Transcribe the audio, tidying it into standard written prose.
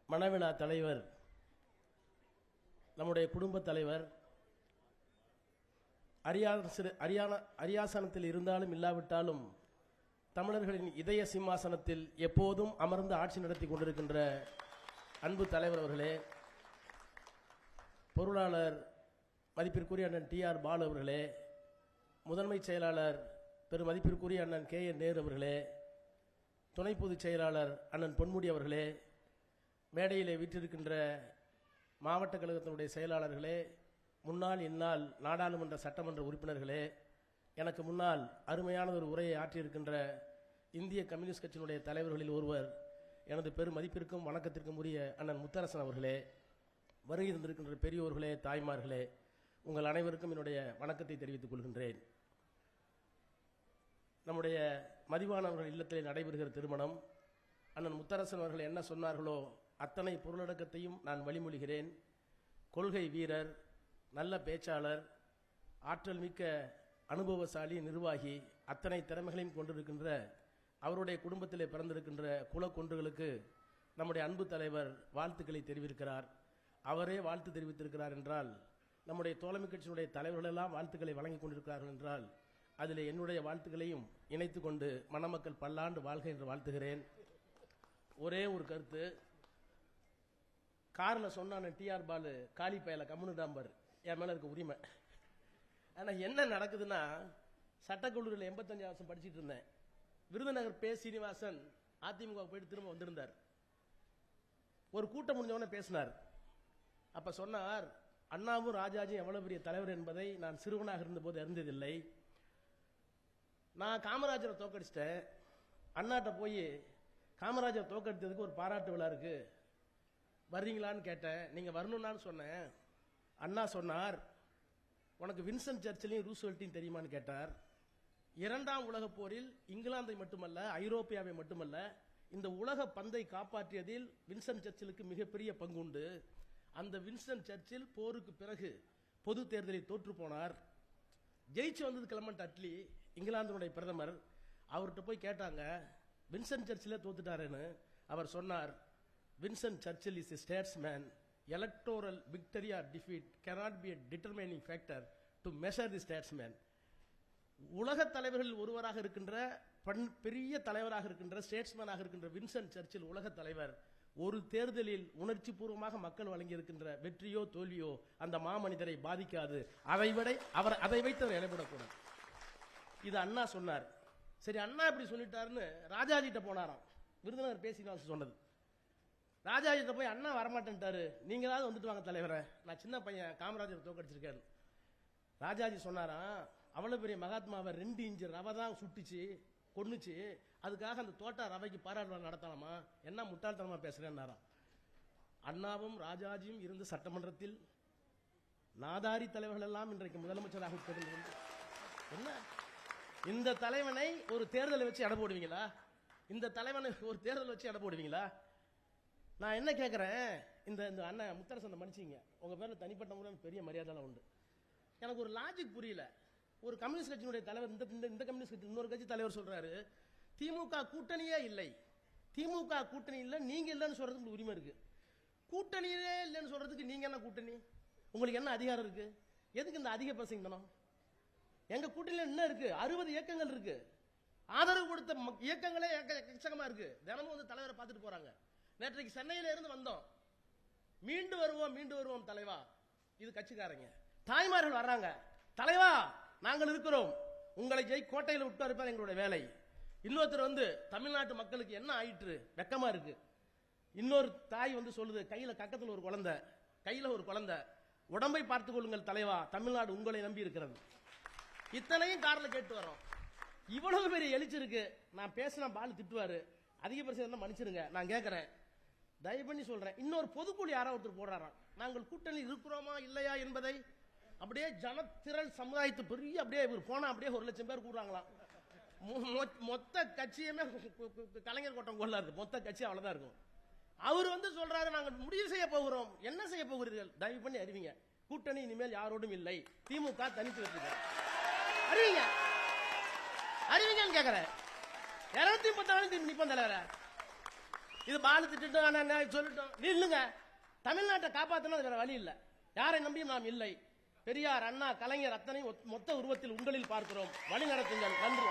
மணவிழா தலைவர், நம்முடைய குடும்ப தலைவர், அரியாசனத்தில் இருந்தாலும் இல்லாவிட்டாலும் தமிழர்களின் இதய சிம்மாசனத்தில் எப்போதும் அமர்ந்து ஆட்சி நடத்தி கொண்டிருக்கின்ற அன்பு தலைவர் அவர்களே, பொருளாளர் மதிப்பிற்குரிய அண்ணன் டி.ஆர். பாலு அவர்களே, முதன்மை செயலாளர் பெரும் மதிப்பிற்குரிய அண்ணன் கே.என். நேரு அவர்களே, துணை பொதுச் செயலாளர் அண்ணன் பொன்முடி அவர்களே, மேடையிலே வீற்றிருக்கின்ற மாவட்ட கழகத்தினுடைய செயலாளர்களே, முன்னாள் இந்நாள் நாடாளுமன்ற சட்டமன்ற உறுப்பினர்களே, எனக்கு முன்னால் அருமையான ஒரு உரையை ஆற்றியிருக்கின்ற இந்திய கம்யூனிஸ்ட் கட்சியினுடைய தலைவர்களில் ஒருவர், எனது பெரும் மதிப்பிற்கும் வணக்கத்திற்கும் உரிய அண்ணன் முத்தரசன் அவர்களே, வருகை தந்திருக்கின்ற பெரியோர்களே, தாய்மார்களே, உங்கள் அனைவருக்கும் என்னுடைய வணக்கத்தை தெரிவித்துக் கொள்கின்றேன். நம்முடைய மதிவானவர்கள் இல்லத்திலே நடைபெறுகிற திருமணம், அண்ணன் முத்தரசன் அவர்கள் என்ன சொன்னார்களோ அத்தனை பொருளடக்கத்தையும் நான் வழிமொழிகிறேன். கொள்கை வீரர், நல்ல பேச்சாளர், ஆற்றல் மிக்க அனுபவசாலி நிர்வாகி, அத்தனை திறமைகளையும் கொண்டிருக்கின்ற அவருடைய குடும்பத்திலே பிறந்திருக்கின்ற குலக்கொன்றுகளுக்கு நம்முடைய அன்பு தலைவர் வாழ்த்துக்களை தெரிவித்திருக்கிறார். அவரே வாழ்த்து தெரிவித்திருக்கிறார் என்றால், நம்முடைய தோழமை கட்சியினுடைய தலைவர்கள் எல்லாம் வாழ்த்துக்களை வழங்கிக் கொண்டிருக்கிறார்கள் என்றால், அதில் என்னுடைய வாழ்த்துக்களையும் இணைத்துக் கொண்டு மணமக்கள் பல்லாண்டு வாழ்க என்று வாழ்த்துகிறேன். ஒரே ஒரு கருத்து, காரில் சொன்னான டி.ஆர். பாலு காலி பயல கம்முனுடாம்பர், என் மேல இருக்க உரிமை. ஆனால் என்ன நடக்குதுன்னா, சட்டக்கல்லூரியில் 85 வருஷம் படிச்சுட்டு இருந்தேன். விருதுநகர் பே. சீனிவாசன் அதிமுக போயிட்டு திரும்ப வந்திருந்தார். ஒரு கூட்டம் முடிஞ்சவொடனே பேசினார். அப்ப சொன்னார், அண்ணாவும் ராஜாஜியும் எவ்வளவு பெரிய தலைவர் என்பதை நான் சிறுவனாக இருந்தபோது அறிந்ததில்லை. நான் காமராஜரை தோக்கடிச்சிட்டேன். அண்ணாட்ட போய் காமராஜரை தோக்கடித்ததுக்கு ஒரு பாராட்டு விழா இருக்கு, வர்றீங்களான்னு கேட்டேன். நீங்க வரணும்னான்னு சொன்னேன். அண்ணா சொன்னார், உனக்கு வின்சன் சர்ச்சிலையும் ரூஸ்வெல்ட்டையும் தெரியுமான்னு கேட்டார். 2ஆம் உலக போரில் இங்கிலாந்தை மட்டுமல்ல, ஐரோப்பியாவை மட்டுமல்ல, இந்த உலக பந்தை காப்பாற்றியதில் வின்சன் சர்ச்சிலுக்கு மிகப்பெரிய பங்கு உண்டு. அந்த வின்சன் சர்ச்சில் போருக்கு பிறகு பொது தேர்தலில் தோற்று போனார். ஜெயிச்சு வந்தது கிளமண்ட் அட்லி, இங்கிலாந்தினுடைய பிரதமர். அவர்கிட்ட போய் கேட்டாங்க, வின்சன் சர்ச்சில் தோத்துட்டாருன்னு. அவர் சொன்னார், வின்சன் சர்ச்சில் is a statesman. Electoral victory or defeat cannot be a determining factor to measure the statesman. உலக தலைவர்களில் ஒருவராக இருக்கின்ற பெரிய தலைவராக இருக்கின்ற ஸ்டேட்ஸ்மேனாக இருக்கின்ற வின்சன் சர்ச்சில் உலக தலைவர். ஒரு தேர்தலில் உணர்ச்சி பூர்வமாக மக்கள் வழங்கி இருக்கின்ற வெற்றியோ தோல்வியோ அந்த மாமனிதரை பாதிக்காது. அதை வைத்து அவர் இடைபடக்கூடாது. இது அண்ணா சொன்னார். சரி, அண்ணா இப்படி சொல்லிட்டாருன்னு ராஜாஜிட்ட போனாராம். விருதுநகர் பேசினா சொன்னது. ராஜாஜிட்ட போய் அண்ணா வரமாட்டேன்ட்டாரு, நீங்களாவது வந்துட்டு வாங்க தலைவரை, நான் சின்ன பையன் காமராஜர் தோக்கடிச்சிருக்கேன். ராஜாஜி சொன்னாராம், அவ்வளவு பெரிய மகாத்மாவை 2 இன்ச்சு ரவை தான் சுட்டுச்சு கொன்னுச்சு, அதுக்காக அந்த தோட்டா ரவைக்கு பாராட்டு நடத்தலாமா? என்ன முட்டாள்தனமா பேசுறேன்னாராம். அண்ணாவும் ராஜாஜியும் இருந்த சட்டமன்றத்தில் நாதாரி தலைவர்கள் எல்லாம் இன்றைக்கு முதலமைச்சராக என்ன இந்த தலைவனை ஒரு தேர்தலை வச்சு எடை போடுவீங்களா? இந்த தலைவனை ஒரு தேர்தல் வச்சு எடை போடுவீங்களா? நான் என்ன கேட்கிறேன், இந்த அண்ணன் முத்தரசன் மன்னிச்சிங்க, உங்க பேர்ல தனிப்பட்ட முறையில் பெரிய மரியாதை உண்டு. எனக்கு ஒரு லாஜிக் புரியல. ஒரு கம்யூனிஸ்ட் கட்சியினுடைய தலைவர், இந்த கம்யூனிஸ்ட் கட்சி இன்னொரு கட்சி தலைவர் சொல்றாரு, திமுக கூட்டணியே இல்லை, திமுக கூட்டணி இல்லை, நீங்க இல்லைன்னு சொல்றதுக்கு உரிமை இருக்கு. கூட்டணியே இல்லைன்னு சொல்றதுக்கு நீங்க என்ன கூட்டணி? உங்களுக்கு என்ன அதிகாரம் இருக்கு? எதுக்கு இந்த அதிக பிரசங்கனம்? எங்க கூட்டணியில என்ன இருக்கு? 60 இயக்கங்கள் இருக்கு. ஆதரவு கொடுத்த இயக்கங்களே எக்கச்சக்கமா இருக்கு. தினமும் வந்து தலைவரை பார்த்துட்டு போறாங்க. நேற்றைக்கு சென்னையில இருந்து வந்தோம். மீண்டு வருவோம் தலைவா. இது கட்சிக்காரங்க. தாய்மார்கள் வர்றாங்க, தலைவா நாங்கள் இருக்கிறோம், உங்களை கோட்டையில் விட்டு இருப்பது எங்களுடைய வேலை. இன்னொருத்தர் வந்து தமிழ்நாட்டு மக்களுக்கு என்ன ஆயிற்று, வெக்கமா இருக்கு. இன்னொரு தாய் வந்து சொல்லுது, கக்கத்துல ஒரு குழந்தை, உடம்பை பார்த்துக் கொள்ளுங்கள் தலைவா, தமிழ்நாடு உங்களை நம்பி இருக்கிறது. இத்தனையும் கார்ல கேட்டு வரோம். இவ்வளவு பெரிய எழுச்சி இருக்கு. நான் பேசினா பாலு திட்டுவாரு, அதிகபட்சம் மன்னிச்சிருங்க. நான் கேட்கிறேன், தயவு பண்ணி சொல்றேன், இன்னொரு பொதுக்குழு யாராவது ஒருத்தர் போடுறாராம், நாங்கள் கூட்டணி இருக்கிறோமா இல்லையா என்பதை. அப்படியே ஜனத்திரள் சமுதாயத்து பெரிய அப்படியே போனா அப்படியே 1 லட்சம் பேர் கூடுறாங்களாம். மொத்த கட்சியுமே கலைஞர் கோட்டம் கொள்ள இருக்கு, மொத்த கட்சி அவ்வளவுதான் இருக்கும். அவர் வந்து சொல்றாரு, நாங்கள் முடிவு செய்ய போகிறோம். என்ன செய்ய போகிறீர்கள்? தயவு பண்ணி அறிவிங்க, கூட்டணி இனிமேல் யாரோடும் இல்லை, திமுக தனித்து வச்சுக்க அறிவிங்க கேட்கிறேன். 234 நிப்பம் தலைவர இது பாலு திட்டம் சொல்லட்டும் இல்லுங்க. தமிழ்நாட்டை காப்பாத்தினது வேற வழி இல்ல. யாரை நம்பியும் நாம் இல்லை. பெரியார், அண்ணா, கலைஞர் அத்தனை மொத்த உருவத்தில் உங்களில் பார்க்கிறோம். வழி நடத்துங்கள். நன்றி.